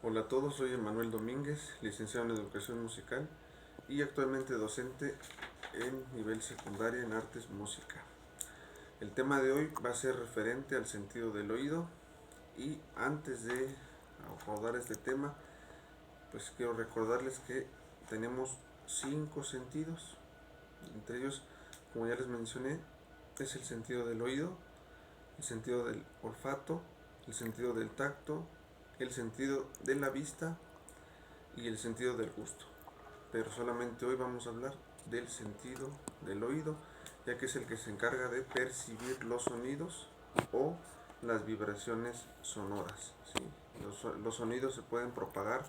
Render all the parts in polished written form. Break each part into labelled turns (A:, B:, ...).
A: Hola a todos, soy Emanuel Domínguez, licenciado en Educación Musical y actualmente docente en nivel secundaria en Artes Música. El tema de hoy va a ser referente al sentido del oído y antes de abordar este tema, pues quiero recordarles que tenemos 5 sentidos. Entre ellos, como ya les mencioné, es el sentido del oído, el sentido del olfato, el sentido del tacto, el sentido de la vista y el sentido del gusto. Pero solamente hoy vamos a hablar del sentido del oído, ya que es el que se encarga de percibir los sonidos o las vibraciones sonoras. ¿Sí? Los sonidos se pueden propagar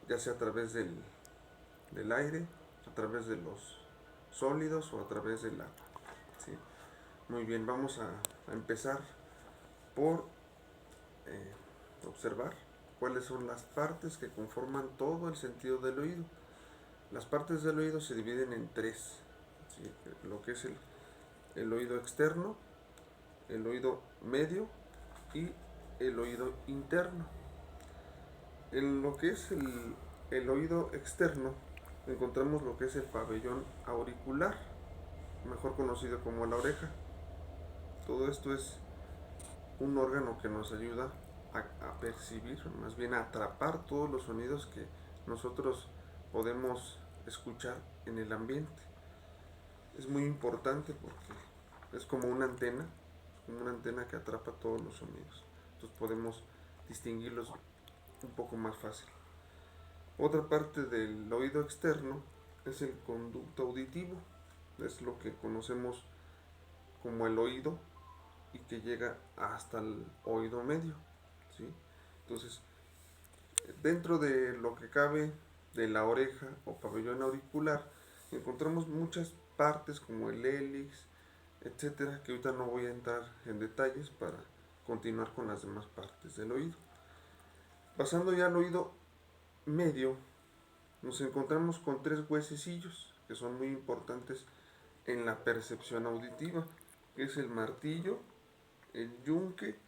A: ya sea a través del aire, a través de los sólidos o a través del agua. ¿Sí? Muy bien, vamos a empezar por observar cuáles son las partes que conforman todo el sentido del oído. Las partes del oído se dividen en tres, ¿sí? Lo que es el oído externo, el oído medio y el oído interno. En lo que es el oído externo encontramos lo que es el pabellón auricular, mejor conocido como la oreja. Todo esto es un órgano que nos ayuda a percibir, más bien a atrapar todos los sonidos que nosotros podemos escuchar en el ambiente. Es muy importante porque es como una antena que atrapa todos los sonidos. Entonces podemos distinguirlos un poco más fácil. Otra parte del oído externo es el conducto auditivo, es lo que conocemos como el oído y que llega hasta el oído medio, ¿sí? Entonces, dentro de lo que cabe de la oreja o pabellón auricular, encontramos muchas partes como el hélix, etcétera, que ahorita no voy a entrar en detalles para continuar con las demás partes del oído. Pasando ya al oído medio, nos encontramos con tres huesecillos que son muy importantes en la percepción auditiva, que es el martillo, el yunque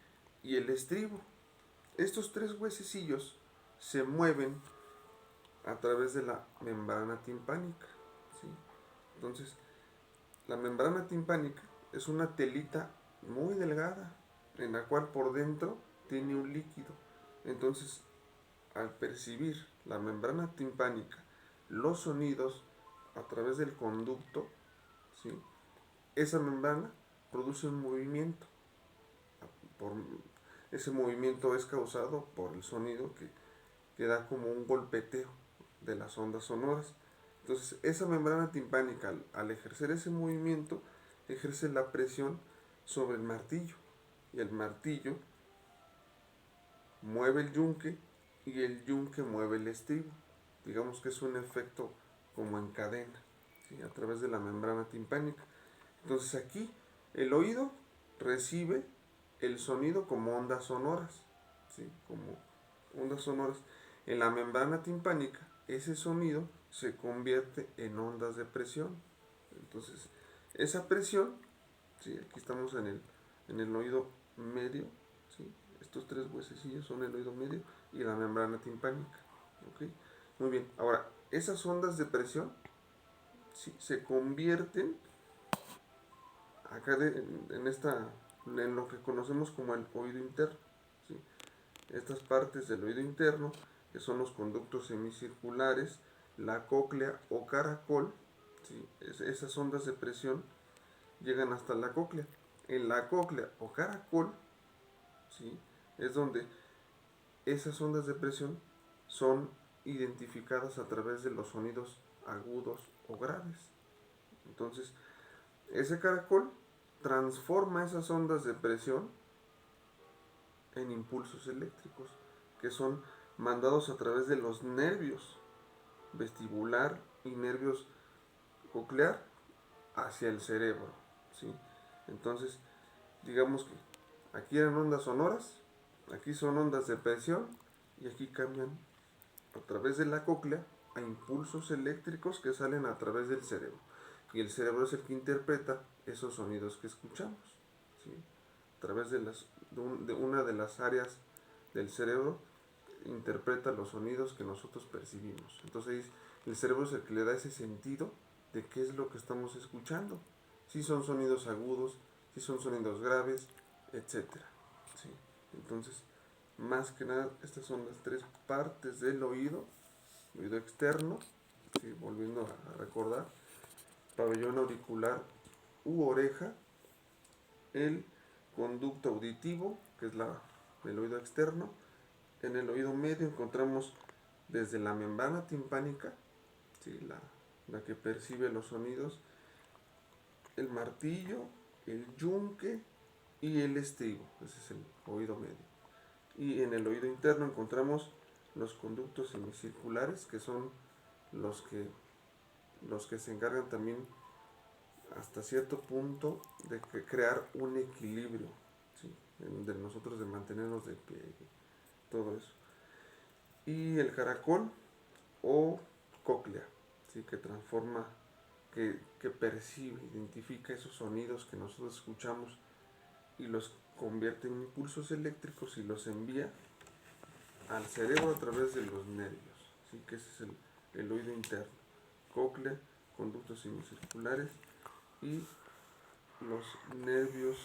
A: y el estribo. Estos tres huesecillos se mueven a través de la membrana timpánica, ¿sí? Entonces, la membrana timpánica es una telita muy delgada en la cual por dentro tiene un líquido. Entonces, al percibir la membrana timpánica los sonidos a través del conducto, ¿sí? Esa membrana produce un movimiento. Por, ese movimiento es causado por el sonido que da como un golpeteo de las ondas sonoras. Entonces, esa membrana timpánica, al ejercer ese movimiento, ejerce la presión sobre el martillo. Y el martillo mueve el yunque y el yunque mueve el estribo. Digamos que es un efecto como en cadena, ¿sí? A través de la membrana timpánica. Entonces aquí el oído recibe el sonido como ondas sonoras, ¿sí? Como ondas sonoras. En la membrana timpánica ese sonido se convierte en ondas de presión. Entonces esa presión, ¿sí? Aquí estamos en el oído medio, ¿sí? Estos tres huesecillos son el oído medio y la membrana timpánica. ¿Ok? Muy bien, ahora esas ondas de presión, ¿sí? Se convierten acá en lo que conocemos como el oído interno, ¿sí? Estas partes del oído interno, que son los conductos semicirculares, la cóclea o caracol, ¿sí? Esas ondas de presión llegan hasta la cóclea. En la cóclea o caracol, ¿sí? Es donde esas ondas de presión son identificadas a través de los sonidos agudos o graves. Entonces, ese caracol transforma esas ondas de presión en impulsos eléctricos que son mandados a través de los nervios vestibular y nervios coclear hacia el cerebro, ¿sí? Entonces, digamos que aquí eran ondas sonoras, aquí son ondas de presión y aquí cambian a través de la cóclea a impulsos eléctricos que salen a través del cerebro. Y el cerebro es el que interpreta esos sonidos que escuchamos, ¿sí? A través de una de las áreas del cerebro interpreta los sonidos que nosotros percibimos. Entonces el cerebro es el que le da ese sentido de qué es lo que estamos escuchando. Si son sonidos agudos, si son sonidos graves, etcétera. ¿Sí? Entonces, más que nada, estas son las tres partes del oído. Oído externo, ¿sí? Volviendo a recordar, pabellón auricular u oreja, el conducto auditivo, que es el oído externo. En el oído medio encontramos desde la membrana timpánica, ¿sí? la que percibe los sonidos, el martillo, el yunque y el estribo. Ese es el oído medio. Y en el oído interno encontramos los conductos semicirculares, que son los que se encargan también hasta cierto punto de crear un equilibrio, ¿sí? De nosotros, de mantenernos de pie, todo eso. Y el caracol o cóclea, ¿sí? Que transforma, que percibe, identifica esos sonidos que nosotros escuchamos y los convierte en impulsos eléctricos y los envía al cerebro a través de los nervios, ¿sí? Que ese es el oído interno. Cóclea, conductos semicirculares y los nervios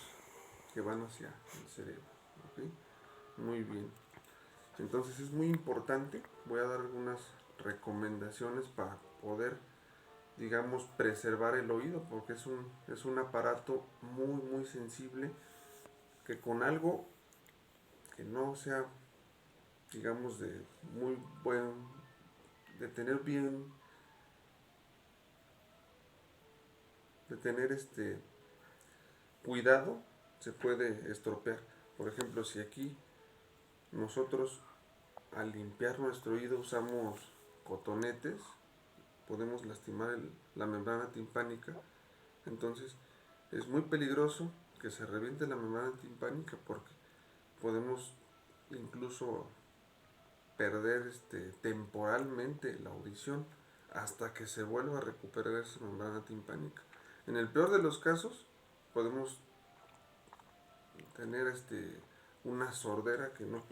A: que van hacia el cerebro. ¿Okay? Muy bien. Entonces es muy importante. Voy a dar algunas recomendaciones para poder, digamos, preservar el oído, porque es un aparato muy, muy sensible, que con algo que no sea, digamos, de muy buen, de tener bien, de tener cuidado, se puede estropear. Por ejemplo, si aquí nosotros al limpiar nuestro oído usamos cotonetes, podemos lastimar la membrana timpánica. Entonces es muy peligroso que se reviente la membrana timpánica, porque podemos incluso perder temporalmente la audición hasta que se vuelva a recuperar esa membrana timpánica. En el peor de los casos podemos tener una sordera que no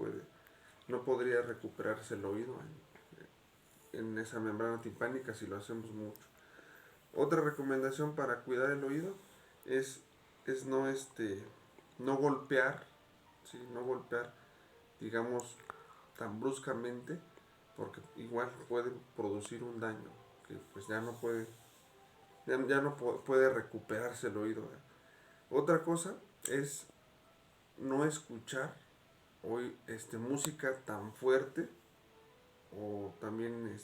A: podría recuperarse el oído en esa membrana timpánica si lo hacemos mucho. Otra recomendación para cuidar el oído es no golpear, ¿sí? No golpear, digamos, tan bruscamente, porque igual puede producir un daño que pues ya no puede recuperarse el oído. Otra cosa es no escuchar hoy música tan fuerte, o también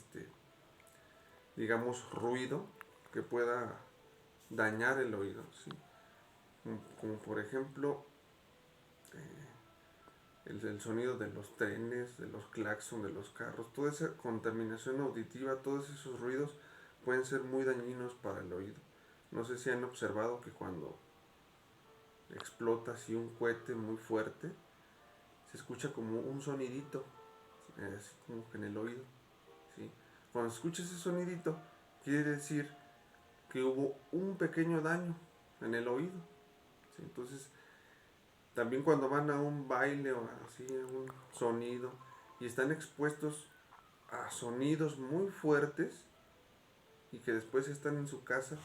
A: digamos, ruido que pueda dañar el oído, ¿sí? Como por ejemplo el sonido de los trenes, de los claxon, de los carros. Toda esa contaminación auditiva, todos esos ruidos pueden ser muy dañinos para el oído. No sé si han observado que cuando explota así un cohete muy fuerte, se escucha como un sonidito, así como que en el oído, ¿sí? Cuando escucha ese sonidito, quiere decir que hubo un pequeño daño en el oído, ¿sí? Entonces, también cuando van a un baile o así, a un sonido, y están expuestos a sonidos muy fuertes, y que después están en su casa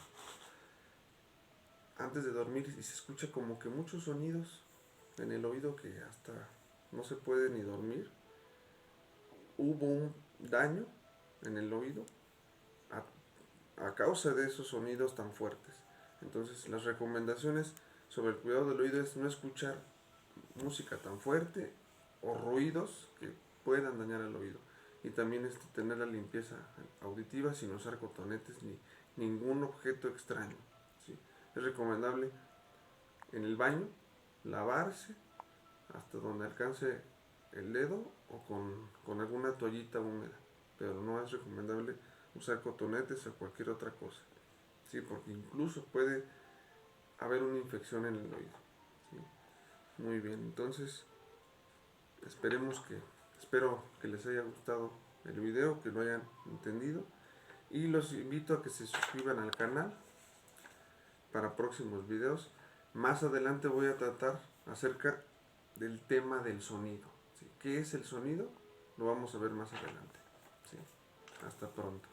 A: antes de dormir y se escucha como que muchos sonidos en el oído, que hasta no se puede ni dormir, hubo un daño en el oído a causa de esos sonidos tan fuertes. Entonces, las recomendaciones sobre el cuidado del oído es no escuchar música tan fuerte o ruidos que puedan dañar el oído, y también tener la limpieza auditiva sin usar cotonetes ni ningún objeto extraño, ¿sí? Es recomendable en el baño lavarse hasta donde alcance el dedo, o con alguna toallita húmeda, pero no es recomendable usar cotonetes o cualquier otra cosa, ¿sí? Porque incluso puede haber una infección en el oído, ¿sí? Muy bien, entonces espero que les haya gustado el video, que lo hayan entendido, y los invito a que se suscriban al canal para próximos videos. Más adelante voy a tratar acerca del tema del sonido, ¿sí? ¿Qué es el sonido? Lo vamos a ver más adelante. ¿Sí? Hasta pronto.